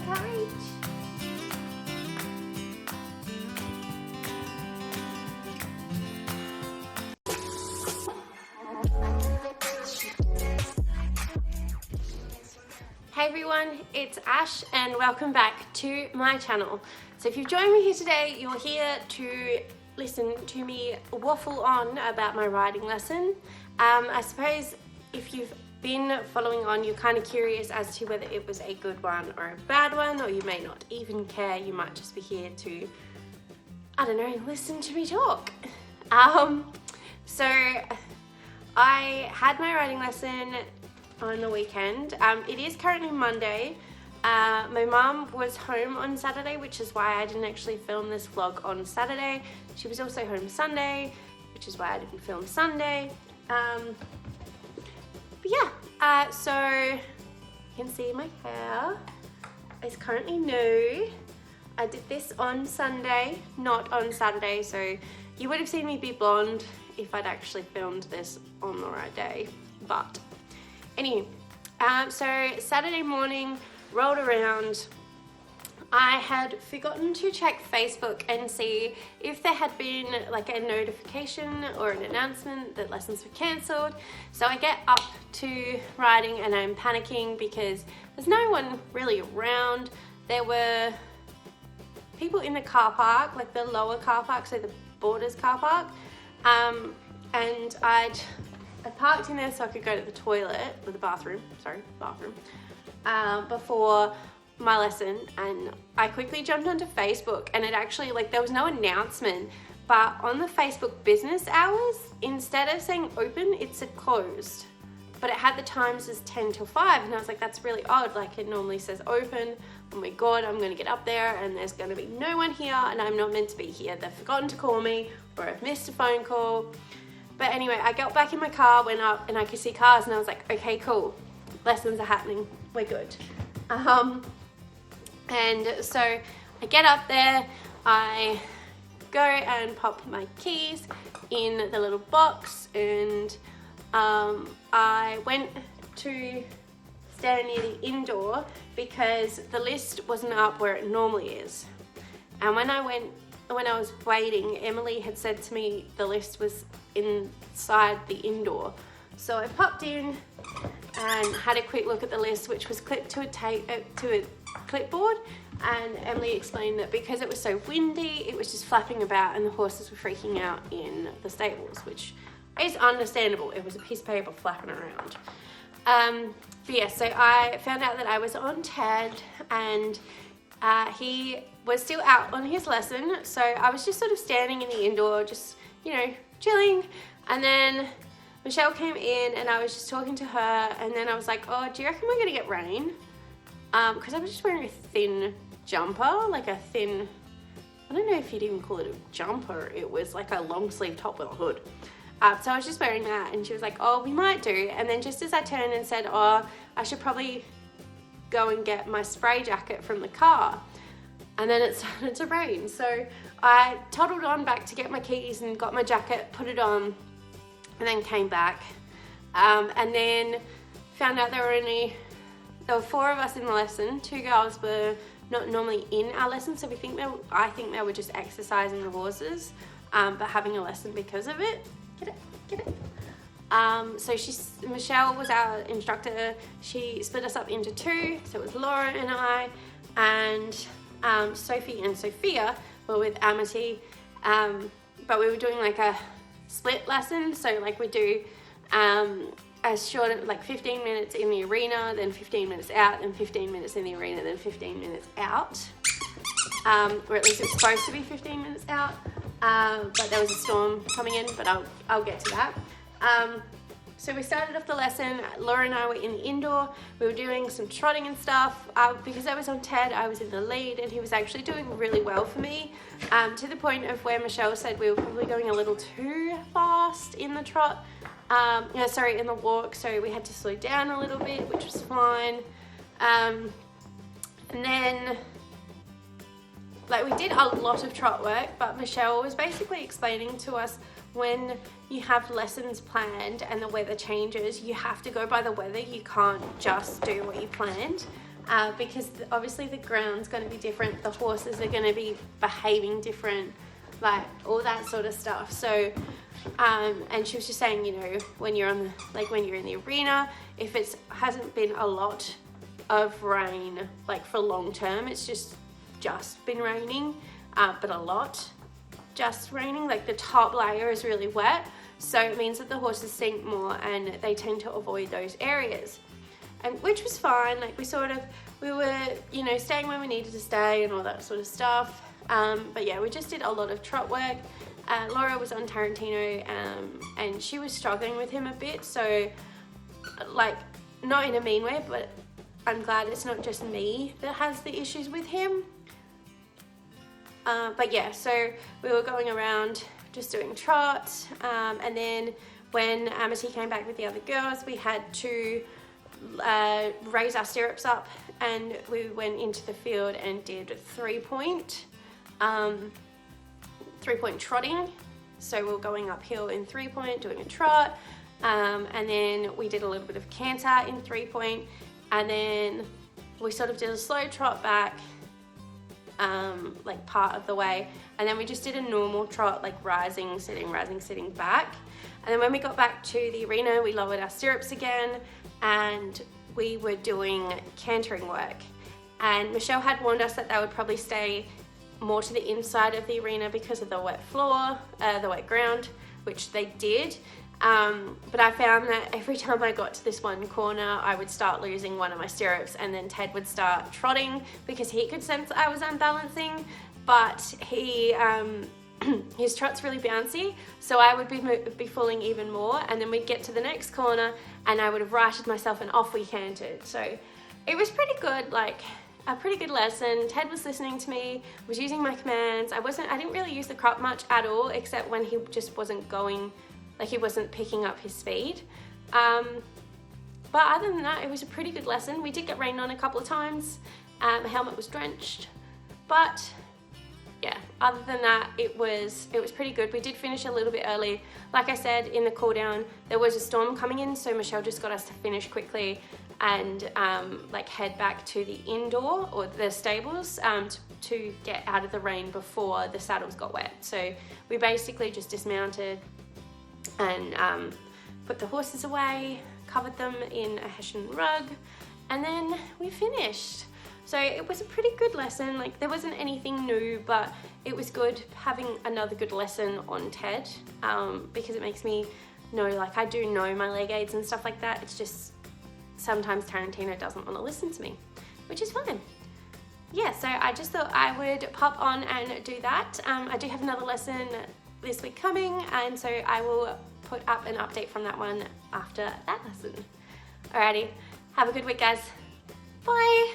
courage. Hey everyone, it's Ash and welcome back to my channel. So if you've joined me here today, you're here to listen to me waffle on about my riding lesson. I suppose if you've been following on, you're kind of curious as to whether it was a good one or a bad one, or you may not even care. You might just be here to, I don't know, listen to me talk. So I had my riding lesson on the weekend. It is currently Monday. My mum was home on Saturday, which is why I didn't actually film this vlog on Saturday. She was also home Sunday, which is why I didn't film Sunday. But yeah, so you can see my hair is currently new. I did this on Sunday, not on Saturday, so you would have seen me be blonde if I'd actually filmed this on the right day, but anyway, so Saturday morning rolled around. I had forgotten to check Facebook and see if there had been like a notification or an announcement that lessons were cancelled. So I get up to riding and I'm panicking because there's no one really around. There were people in the car park, like the lower car park, so the Borders car park, and I parked in there so I could go to the toilet, or the bathroom, before my lesson, and I quickly jumped onto Facebook, and it actually, like, there was no announcement, but on the Facebook business hours, instead of saying open, it said closed, but it had the times as 10 till 5, and I was like, that's really odd, like it normally says open. Oh my god, I'm gonna get up there and there's gonna be no one here and I'm not meant to be here. They've forgotten to call me, or I've missed a phone call. But anyway, I got back in my car, went up, and I could see cars, and I was like, okay, cool. Lessons are happening. We're good. And so I get up there, I go and pop my keys in the little box, and I went to stand near the indoor because the list wasn't up where it normally is. And when I was waiting, Emily had said to me the list was inside the indoor. So I popped in and had a quick look at the list, which was clipped to a clipboard, and Emily explained that because it was so windy, it was just flapping about and the horses were freaking out in the stables, which is understandable. It was a piece of paper flapping around. But yeah, so I found out that I was on Ted, and he was still out on his lesson, so I was just sort of standing in the indoor, just, you know, chilling. And then Michelle came in and I was just talking to her, and then I was like, oh, do you reckon we're gonna get rain? Because I was just wearing a thin jumper, like a thin, I don't know if you'd even call it a jumper, it was like a long sleeve top with a hood. So I was just wearing that, and she was like, oh, we might do. And then just as I turned and said, oh, I should probably go and get my spray jacket from the car, and then it started to rain. So I toddled on back to get my keys and got my jacket, put it on, and then came back. And then found out there were 4 of us in the lesson. 2 girls were not normally in our lesson, so I think they were just exercising the horses, but having a lesson because of it. Get it? So Michelle was our instructor. She split us up into 2, so it was Laura and I, and Sophie and Sophia were with Amity, but we were doing like a split lesson, so like we do as short, like 15 minutes in the arena, then 15 minutes out, then 15 minutes in the arena, then 15 minutes out, or at least it's supposed to be 15 minutes out. But there was a storm coming in, but I'll get to that. So we started off the lesson. Laura and I were in the indoor. We were doing some trotting and stuff. Because I was on Ted, I was in the lead, and he was actually doing really well for me, to the point of where Michelle said we were probably going a little too fast in the trot. In the walk, so we had to slow down a little bit, which was fine. And then, like, we did a lot of trot work, but Michelle was basically explaining to us when you have lessons planned and the weather changes, you have to go by the weather. You can't just do what you planned. because obviously the ground's going to be different, the horses are going to be behaving different, like all that sort of stuff. So and she was just saying, you know, when you're on the, when you're in the arena, if it hasn't been a lot of rain, like for long term, it's just been raining, but a lot just raining, like the top layer is really wet, so it means that the horses sink more and they tend to avoid those areas, and which was fine. Like we were, you know, staying where we needed to stay and all that sort of stuff. But yeah, we just did a lot of trot work. Laura was on Tarantino, and she was struggling with him a bit, so like, not in a mean way, but I'm glad it's not just me that has the issues with him. But yeah, so we were going around just doing trot, and then when Amity came back with the other girls, we had to raise our stirrups up, and we went into the field and did three-point trotting. So we were going uphill in three-point, doing a trot, and then we did a little bit of canter in three-point, and then we sort of did a slow trot back, like part of the way, and then we just did a normal trot, like rising, sitting back. And then when we got back to the arena, we lowered our stirrups again, and we were doing cantering work. And Michelle had warned us that they would probably stay more to the inside of the arena because of the wet floor, the wet ground, which they did. But I found that every time I got to this one corner, I would start losing one of my stirrups, and then Ted would start trotting because he could sense I was unbalancing, but he, his trot's really bouncy, so I would be falling even more, and then we'd get to the next corner and I would have righted myself and off we cantered. So it was pretty good, like a pretty good lesson. Ted was listening to me, was using my commands. I didn't really use the crop much at all, except when he just wasn't going, like he wasn't picking up his speed. But other than that, it was a pretty good lesson. We did get rained on a couple of times. My helmet was drenched, but yeah, other than that, it was pretty good. We did finish a little bit early. Like I said, in the cool down, there was a storm coming in, so Michelle just got us to finish quickly and like head back to the indoor or the stables to get out of the rain before the saddles got wet. So we basically just dismounted and put the horses away, covered them in a Hessian rug, and then we finished. So it was a pretty good lesson. Like, there wasn't anything new, but it was good having another good lesson on Ted, because it makes me know, like, I do know my leg aids and stuff like that. It's just sometimes Tarantino doesn't want to listen to me, which is fine. Yeah, so I just thought I would pop on and do that. I do have another lesson this week coming, and so I will put up an update from that one after that lesson. Alrighty, have a good week, guys. Bye.